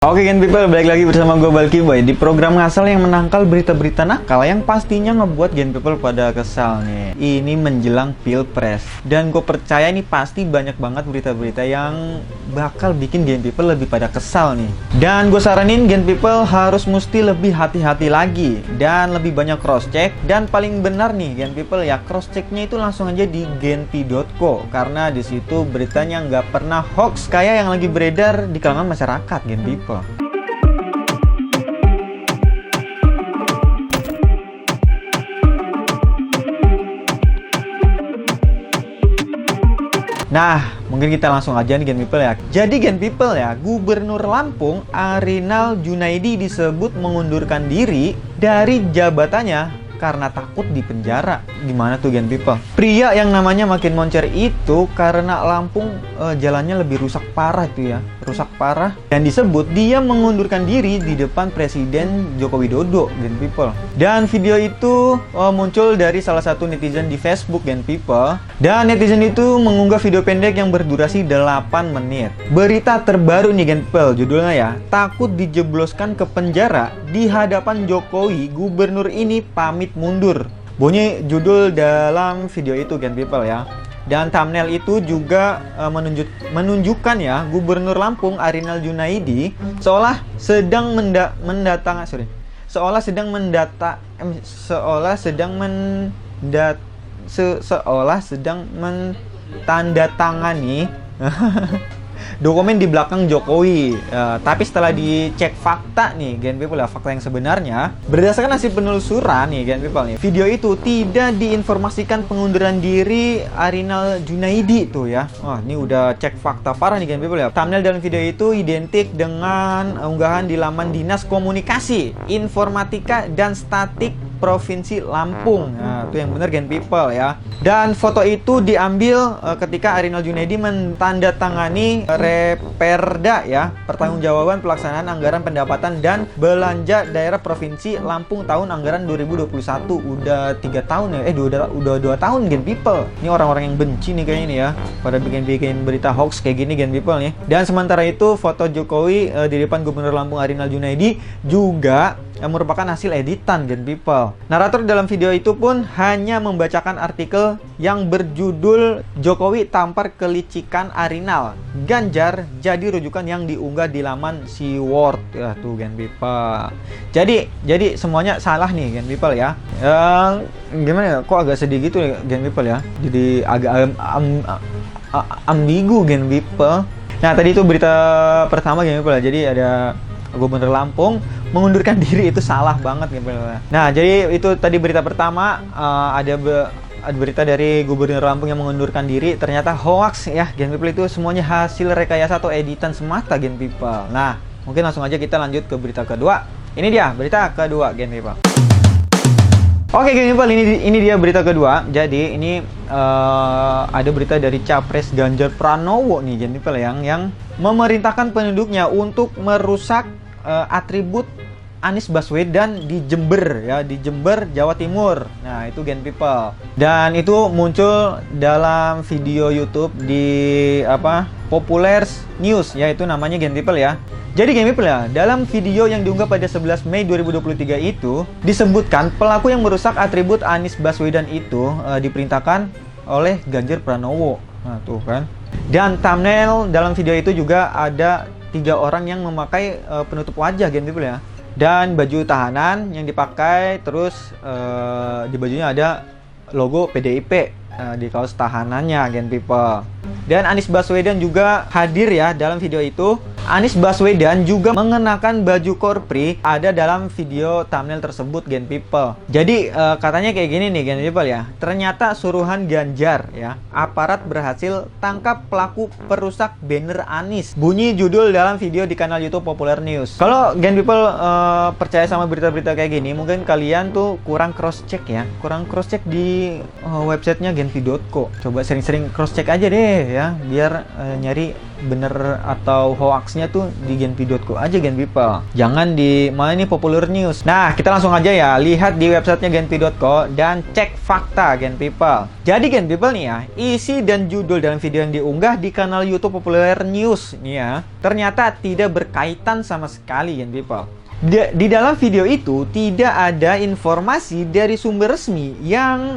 Oke Gen People, balik lagi bersama gue Balki Boy di program ngasal yang menangkal berita-berita nakal yang pastinya ngebuat Gen People pada kesal nih. Ini menjelang Pilpres, dan gue percaya ini pasti banyak banget berita-berita yang bakal bikin Gen People lebih pada kesal nih. Dan gue saranin Gen People harus mesti lebih hati-hati lagi dan lebih banyak cross check. Dan paling benar nih Gen People ya, cross checknya itu langsung aja di genpi.co, karena di situ beritanya nggak pernah hoax kayak yang lagi beredar di kalangan masyarakat Gen People. Nah, mungkin kita langsung aja nih Gen People ya. Jadi Gen People ya, Gubernur Lampung Arinal Junaidi disebut mengundurkan diri dari jabatannya karena takut dipenjara. Gimana tuh Gen People? Pria yang namanya Makin Moncer itu karena Lampung jalannya lebih rusak parah itu ya. Rusak parah. Dan disebut dia mengundurkan diri di depan Presiden Joko Widodo, Gen People. Dan video itu muncul dari salah satu netizen di Facebook, Gen People. Dan netizen itu mengunggah video pendek yang berdurasi 8 menit. Berita terbaru nih Gen People, judulnya ya, takut dijebloskan ke penjara di hadapan Jokowi, gubernur ini pamit mundur. Bunyi judul dalam video itu Gen People ya. Dan thumbnail itu juga menunjukkan ya, Gubernur Lampung Arinal Junaidi seolah sedang mentandatangani dokumen di belakang Jokowi. Tapi setelah dicek fakta nih Gen People ya, fakta yang sebenarnya berdasarkan hasil penelusuran nih Gen People nih, video itu tidak diinformasikan pengunduran diri Arinal Junaidi tuh ya. Wah, ini udah cek fakta parah nih Gen People ya. Thumbnail dalam video itu identik dengan unggahan di laman Dinas Komunikasi, Informatika dan Statik Provinsi Lampung. Nah, itu yang benar Gen People ya. Dan foto itu diambil ketika Arinal Junaidi mentandatangani Reperda ya, Pertanggungjawaban Pelaksanaan Anggaran Pendapatan dan Belanja Daerah Provinsi Lampung tahun anggaran 2021. Udah 3 tahun ya. Udah 2 tahun Gen People. Ini orang-orang yang benci nih kayaknya nih ya, pada bikin berita hoax kayak gini Gen People nih. Dan sementara itu foto Jokowi di depan Gubernur Lampung Arinal Junaidi juga merupakan hasil editan Gen People. Narator dalam video itu pun hanya membacakan artikel yang berjudul Jokowi tampar kelicikan Arinal, Ganjar jadi rujukan yang diunggah di laman SeaWorld ya tuh Gen People. Jadi semuanya salah nih Gen People ya. Gimana ya? Kok agak sedih gitu ya Gen People ya. Jadi agak ambigu Gen People. Nah, tadi itu berita pertama Gen People ya. Jadi ada Gubernur Lampung mengundurkan diri, itu salah banget gitu. Nah, jadi itu tadi berita pertama. Ada berita dari Gubernur Lampung yang mengundurkan diri, ternyata hoax ya Gen People. Itu semuanya hasil rekayasa atau editan semata Gen People. Nah, mungkin langsung aja kita lanjut ke berita kedua. Ini dia berita kedua Gen People. Oke Gen People, ini dia berita kedua. Jadi ini ada berita dari Capres Ganjar Pranowo nih Gen People yang memerintahkan penduduknya untuk merusak atribut Anies Baswedan di Jember ya, di Jember, Jawa Timur. Nah, itu Gen People. Dan itu muncul dalam video YouTube di Populer News ya, itu namanya Gen People ya. Jadi Gen People ya, dalam video yang diunggah pada 11 Mei 2023 itu disebutkan pelaku yang merusak atribut Anies Baswedan itu diperintahkan oleh Ganjar Pranowo. Nah, tuh kan. Dan thumbnail dalam video itu juga ada 3 orang yang memakai penutup wajah Gen People ya. Dan baju tahanan yang dipakai, terus di bajunya ada logo PDIP di kaos tahanannya Gen People. Dan Anies Baswedan juga hadir ya dalam video itu. Anies Baswedan juga mengenakan baju korpri ada dalam video thumbnail tersebut Gen People. Jadi katanya kayak gini nih Gen People ya. Ternyata suruhan Ganjar ya, aparat berhasil tangkap pelaku perusak banner Anies. Bunyi judul dalam video di kanal YouTube Populer News. Kalau Gen People percaya sama berita-berita kayak gini, mungkin kalian tuh kurang cross check ya. Kurang cross check di websitenya genpi.co. Coba sering-sering cross check aja deh ya, biar nyari bener atau hoaxnya tuh di genpi.co aja Gen People. Jangan di mana ini Popular News. Nah, kita langsung aja ya lihat di websitenya genpi.co dan cek fakta Gen People. Jadi Gen People nih ya, isi dan judul dalam video yang diunggah di kanal YouTube Popular News nih ya, ternyata tidak berkaitan sama sekali Gen People. Di dalam video itu tidak ada informasi dari sumber resmi yang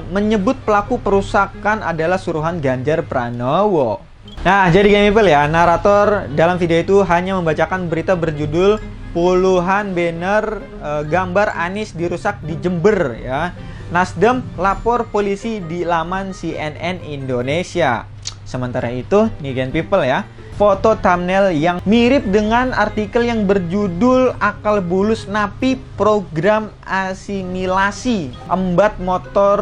menyebut pelaku perusakan adalah suruhan Ganjar Pranowo. Nah, jadi Gen People ya, narator dalam video itu hanya membacakan berita berjudul puluhan banner gambar Anies dirusak di Jember ya. Nasdem lapor polisi di laman CNN Indonesia. Sementara itu, nih Gen People ya, foto thumbnail yang mirip dengan artikel yang berjudul akal bulus napi program asimilasi embat motor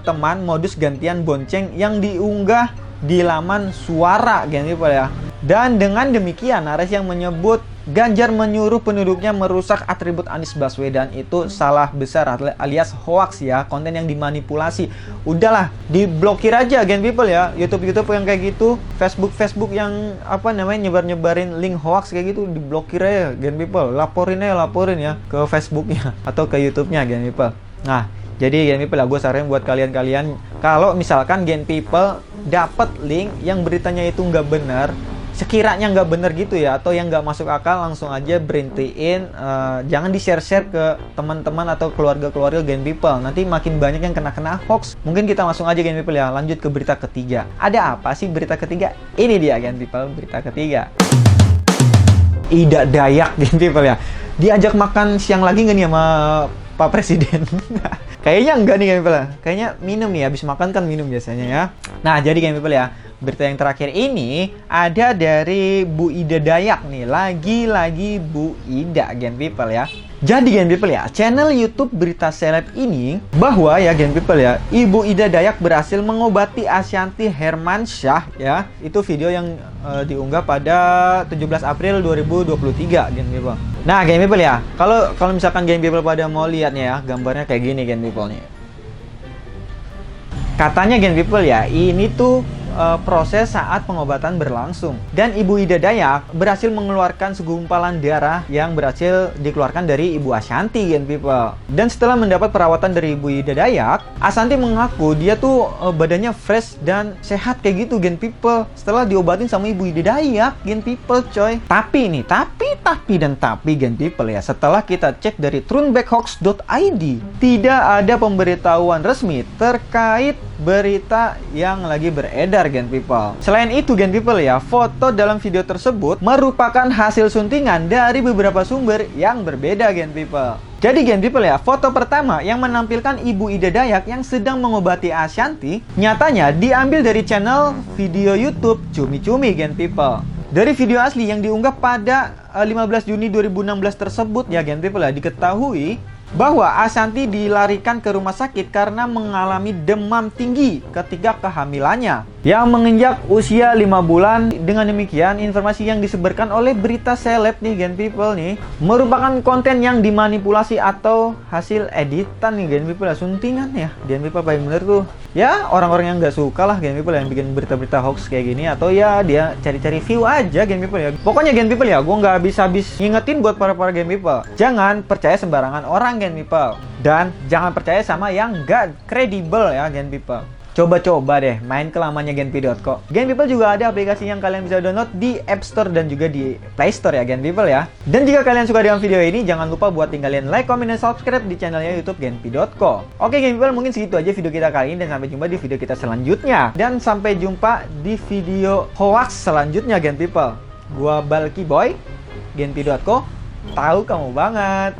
teman modus gantian bonceng yang diunggah di laman Suara Gen People ya. Dan dengan demikian narasi yang menyebut Ganjar menyuruh penduduknya merusak atribut Anies Baswedan itu salah besar alias hoax ya, konten yang dimanipulasi. Udahlah, diblokir aja Gen People ya. YouTube yang kayak gitu, Facebook yang apa namanya nyebarin link hoax kayak gitu, diblokir aja Gen People. Laporin ya ke Facebooknya atau ke YouTube-nya Gen People. Nah, jadi Gen People ya, gue saranin buat kalian kalau misalkan Gen People dapat link yang beritanya itu nggak benar, sekiranya nggak bener gitu ya, atau yang nggak masuk akal, langsung aja berhentiin. Jangan di-share ke teman-teman atau keluarga-keluarga Gen People. Nanti makin banyak yang kena hoax. Mungkin kita langsung aja Gen People ya, lanjut ke berita ketiga. Ada apa sih berita ketiga? Ini dia Gen People, berita ketiga. Ida Dayak Gen People ya, diajak makan siang lagi nggak nih sama Pak Presiden? Kayaknya enggak nih Gen People ya. Kayaknya minum nih, habis makan kan minum biasanya ya. Nah, jadi Gen People ya, berita yang terakhir ini ada dari Bu Ida Dayak nih. Lagi-lagi Bu Ida Gen People ya. Jadi Gen People ya, channel YouTube Berita Seleb ini bahwa ya Gen People ya, Ibu Ida Dayak berhasil mengobati Ashanti Hermansyah ya. Itu video yang diunggah pada 17 April 2023 Gen People. Nah, Gen People ya, kalau misalkan Gen People pada mau lihatnya ya, gambarnya kayak gini Gen People nih. Katanya Gen People ya, ini tuh proses saat pengobatan berlangsung. Dan Ibu Ida Dayak berhasil mengeluarkan segumpalan darah yang berhasil dikeluarkan dari Ibu Ashanti Gen People. Dan setelah mendapat perawatan dari Ibu Ida Dayak, Ashanti mengaku dia tuh badannya fresh dan sehat kayak gitu Gen People, setelah diobatin sama Ibu Ida Dayak Gen People coy. Tapi Gen People ya, setelah kita cek dari trunbackhoax.id, tidak ada pemberitahuan resmi terkait berita yang lagi beredar Gen People. Selain itu Gen People ya, foto dalam video tersebut merupakan hasil suntingan dari beberapa sumber yang berbeda Gen People. Jadi Gen People ya, foto pertama yang menampilkan Ibu Ida Dayak yang sedang mengobati Ashanti nyatanya diambil dari channel video YouTube Cumi Cumi Gen People. Dari video asli yang diunggah pada 15 Juni 2016 tersebut ya Gen People ya, diketahui bahwa Ashanti dilarikan ke rumah sakit karena mengalami demam tinggi ketika kehamilannya yang menginjak usia 5 bulan. Dengan demikian, informasi yang disebarkan oleh Berita Seleb nih Gen People nih merupakan konten yang dimanipulasi atau hasil editan nih Gen People ya, suntingan ya Gen People. Paling bener tuh ya orang-orang yang nggak suka lah Gen People yang bikin berita-berita hoax kayak gini, atau ya dia cari-cari view aja Gen People ya. Pokoknya Gen People ya, gue nggak habis-habis ngingetin buat para Gen People, jangan percaya sembarangan orang Gen People, dan jangan percaya sama yang nggak kredibel ya Gen People. Coba-coba deh main ke lamannya genpi.co. Gen People juga ada aplikasi yang kalian bisa download di App Store dan juga di Play Store ya Gen People ya. Dan jika kalian suka dengan video ini, jangan lupa buat tinggalin like, comment, dan subscribe di channelnya YouTube genpi.co. Oke Gen People, mungkin segitu aja video kita kali ini, dan sampai jumpa di video kita selanjutnya. Dan sampai jumpa di video hoax selanjutnya Gen People. Gua Balki Boy, genpi.co, tahu kamu banget.